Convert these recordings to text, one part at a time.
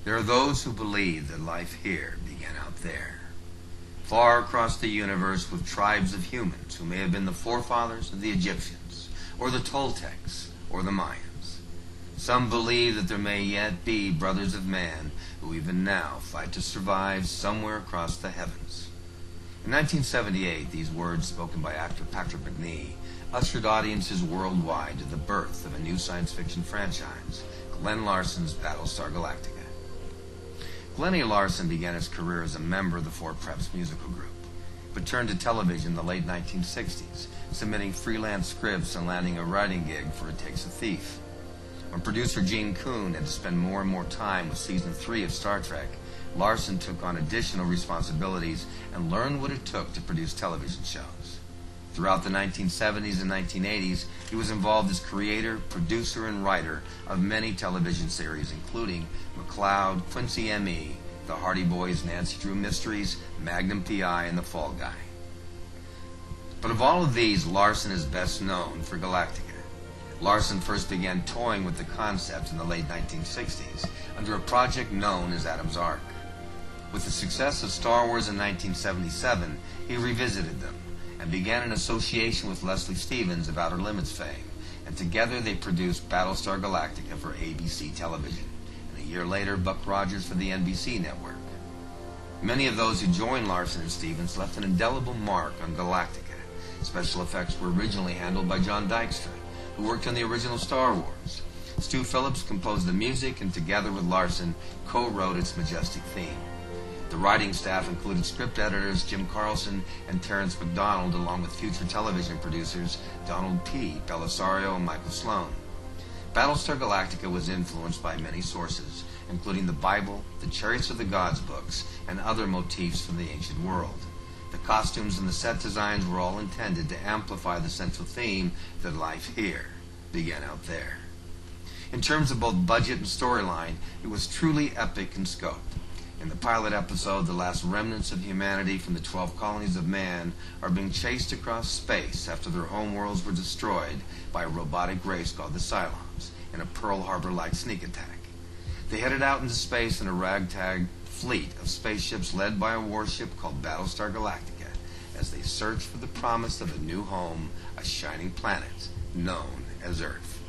There are those who believe that life here began out there, far across the universe, with tribes of humans who may have been the forefathers of the Egyptians, or the Toltecs, or the Mayans. Some believe that there may yet be brothers of man who even now fight to survive somewhere across the heavens. In 1978, these words, spoken by actor Patrick Macnee, ushered audiences worldwide to the birth of a new science fiction franchise, Glenn Larson's Battlestar Galactica. Glenn Larson began his career as a member of the Four Preps musical group, but turned to television in the late 1960s, submitting freelance scripts and landing a writing gig for It Takes a Thief. When producer Gene Coon had to spend more and more time with Season 3 of Star Trek, Larson took on additional responsibilities and learned what it took to produce television shows. Throughout the 1970s and 1980s, he was involved as creator, producer, and writer of many television series, including McCloud, Quincy M.E., The Hardy Boys, Nancy Drew Mysteries, Magnum P.I., and The Fall Guy. But of all of these, Larson is best known for Galactica. Larson first began toying with the concept in the late 1960s under a project known as Adam's Ark. With the success of Star Wars in 1977, he revisited them and began an association with Leslie Stevens of Outer Limits fame, and together they produced Battlestar Galactica for ABC television, and a year later Buck Rogers for the NBC network. Many of those who joined Larson and Stevens left an indelible mark on Galactica. Special effects were originally handled by John Dykstra, who worked on the original Star Wars. Stu Phillips composed the music and together with Larson co-wrote its majestic theme. The writing staff included script editors Jim Carlson and Terrence McDonald, along with future television producers Donald P. Belisario and Michael Sloan. Battlestar Galactica was influenced by many sources, including the Bible, the Chariots of the Gods books, and other motifs from the ancient world. The costumes and the set designs were all intended to amplify the central theme that life here began out there. In terms of both budget and storyline, it was truly epic in scope. In the pilot episode, the last remnants of humanity from the 12 colonies of man are being chased across space after their homeworlds were destroyed by a robotic race called the Cylons in a Pearl Harbor-like sneak attack. They headed out into space in a ragtag fleet of spaceships led by a warship called Battlestar Galactica as they searched for the promise of a new home, a shining planet known as Earth.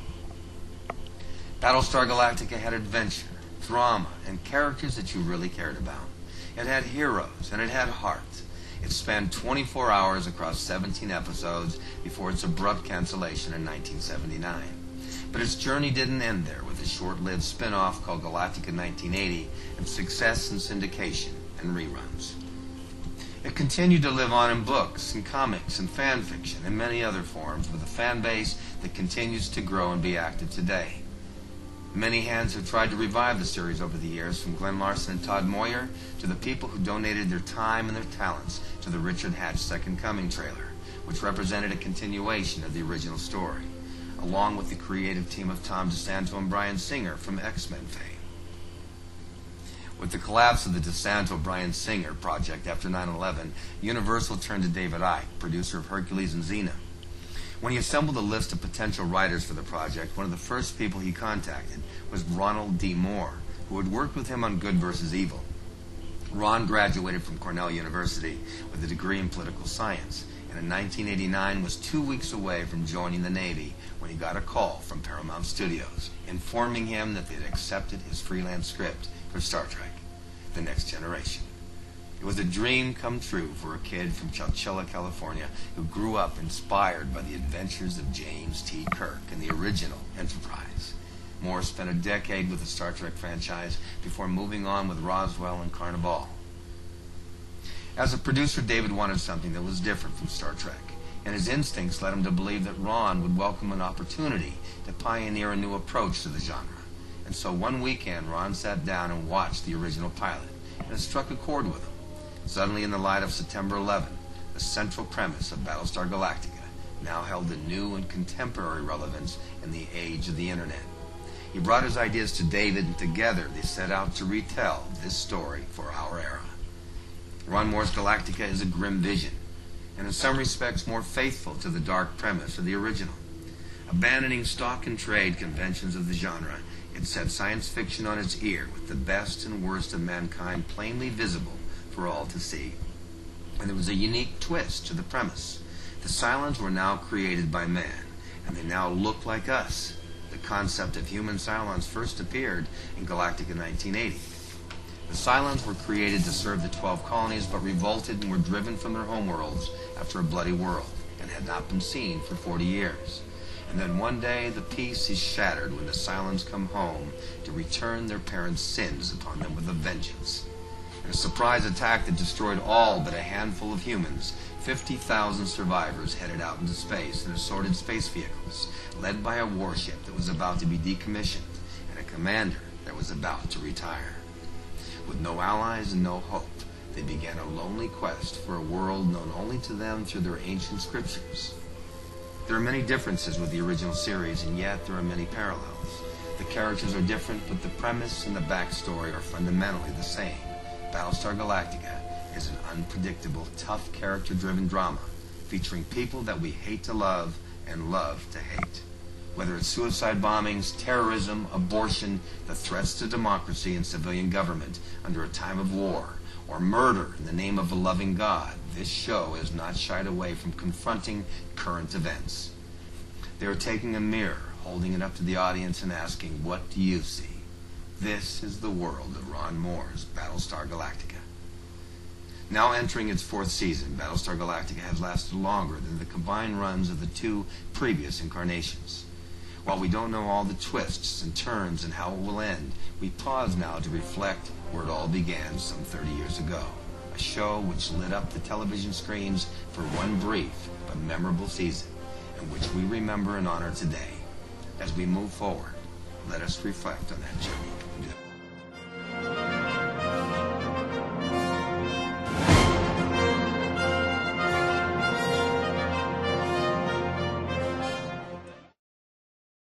Battlestar Galactica had adventure, drama, and characters that you really cared about. It had heroes, and it had heart. It spanned 24 hours across 17 episodes before its abrupt cancellation in 1979. But its journey didn't end there with a short-lived spin-off called Galactica 1980 and success in syndication and reruns. It continued to live on in books and comics and fan fiction and many other forms with a fan base that continues to grow and be active today. Many hands have tried to revive the series over the years, from Glenn Larson and Todd Moyer to the people who donated their time and their talents to the Richard Hatch Second Coming trailer, which represented a continuation of the original story, along with the creative team of Tom DeSanto and Bryan Singer from X-Men fame. With the collapse of the DeSanto-Bryan Singer project after 9/11, Universal turned to David Icke, producer of Hercules and Xena. When he assembled a list of potential writers for the project, one of the first people he contacted was Ronald D. Moore, who had worked with him on Good vs. Evil. Ron graduated from Cornell University with a degree in political science, and in 1989 was 2 weeks away from joining the Navy when he got a call from Paramount Studios, informing him that they had accepted his freelance script for Star Trek: The Next Generation. It was a dream come true for a kid from Chowchilla, California, who grew up inspired by the adventures of James T. Kirk in the original Enterprise. Moore spent a decade with the Star Trek franchise before moving on with Roswell and Carnival. As a producer, David wanted something that was different from Star Trek, and his instincts led him to believe that Ron would welcome an opportunity to pioneer a new approach to the genre. And so one weekend, Ron sat down and watched the original pilot, and it struck a chord with him. Suddenly, in the light of September 11, the central premise of Battlestar Galactica now held a new and contemporary relevance in the age of the Internet. He brought his ideas to David, and together they set out to retell this story for our era. Ron Moore's Galactica is a grim vision, and in some respects more faithful to the dark premise of the original. Abandoning stock and trade conventions of the genre, It set science fiction on its ear with the best and worst of mankind plainly visible for all to see. And there was a unique twist to the premise. The Cylons were now created by man, and they now look like us. The concept of human Cylons first appeared in Galactica 1980. The Cylons were created to serve the 12 colonies, but revolted and were driven from their homeworlds after a bloody world, and had not been seen for 40 years. And then one day the peace is shattered when the Cylons come home to return their parents' sins upon them with a vengeance. In a surprise attack that destroyed all but a handful of humans, 50,000 survivors headed out into space in assorted space vehicles, led by a warship that was about to be decommissioned and a commander that was about to retire. With no allies and no hope, they began a lonely quest for a world known only to them through their ancient scriptures. There are many differences with the original series, and yet there are many parallels. The characters are different, but the premise and the backstory are fundamentally the same. Battlestar Galactica is an unpredictable, tough, character-driven drama featuring people that we hate to love and love to hate. Whether it's suicide bombings, terrorism, abortion, the threats to democracy and civilian government under a time of war, or murder in the name of a loving God, this show has not shied away from confronting current events. They are taking a mirror, holding it up to the audience and asking, what do you see? This is the world of Ron Moore's Battlestar Galactica. Now entering its 4th season, Battlestar Galactica has lasted longer than the combined runs of the 2 previous incarnations. While we don't know all the twists and turns and how it will end, we pause now to reflect where it all began some 30 years ago. A show which lit up the television screens for one brief but memorable season, and which we remember and honor today. As we move forward, let us reflect on that journey.